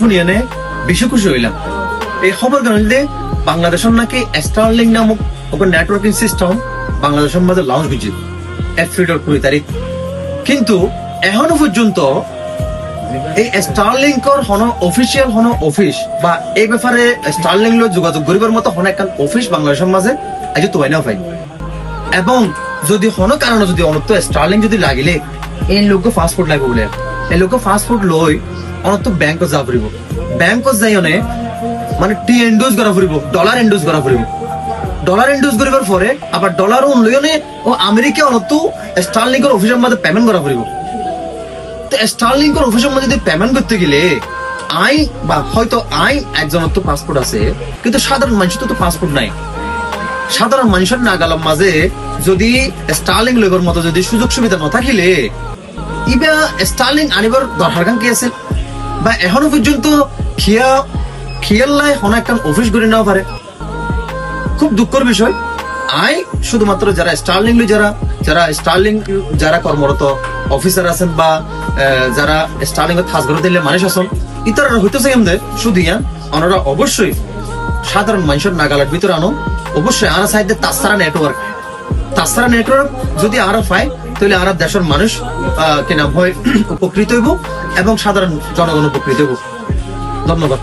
শুনিয়ে বেশি খুশি হইলাম। এই খবর জানলে বাংলাদেশের নাকি স্টারলিং নামক নেটওয়ার্কিং সিস্টেম বাংলাদেশের মাঝে লঞ্চ হয়েছে এপ্রিলের 20 তারিখ। কিন্তু এখনো পর্যন্ত এই স্টারলিংকর হন অফিসিয়াল হন অফিস বা এই ব্যাপারে স্টারলিং যোগাযোগ করিবার মতো হন একটা অফিস বাংলাদেশের মাঝে আজ তো হয় না পাই। এবং যদি হন কারণে যদি অনত্য স্টারলিং যদি লাগিলে এই লোক ফাস্টফুড লাগবে বলে এই লোক ফাস্টফুড লই অনত্য ব্যাংক যা ফুরিব, ব্যাংক যাই মানে টি এন্ডোজ করা ফুরিব, ডলার এন্ডোজ করা ফুরিব। ডলার এন্ডোজ করিবার পরে আবার ডলার লইনে ও আমেরিকা অনত্য স্টারলিংকের অফিসের মধ্যে পেমেন্ট করা ফুরিব। স্টারলিংকের অফিসের মধ্যে পেমেন্ট করতে গেলে আই বা হয়তো আই একজনের তো পাসপোর্ট আছে, কিন্তু সাধারণ মানুষের তো পাসপোর্ট নাই। সাধারণ মানুষের নাগালের মাঝে যদি স্টারলিং লইবার মতো যদি সুযোগ সুবিধা না থাকিলে ইবা স্টারলিং আনিবার দরকার কি আছে? বা এখনো পর্যন্ত খিয়াল্লাই হন একটা অফিস গড়ে নেওয়া পারে। খুব দুঃখের বিষয়। আই শুধুমাত্র যারা স্টারলিং যারা স্টারলিং যারা কর্মরত অফিসার আছেন বা যারা স্টারলিং এর খাস ঘরে দিলে মানুষ আছেন ইতারা হইতেছে কেমন শুধু ওনারা অবশ্যই সাধারণ মানুষের নাগালের ভিতরে আনো। অবশ্যই আরা সাইডে তাছাড়া নেটওয়ার্ক যদি আরো পায় তাহলে আরব দেশের মানুষ কি নাম হয় উপকৃত হইব এবং সাধারণ জনগণ উপকৃত হইব। ধন্যবাদ।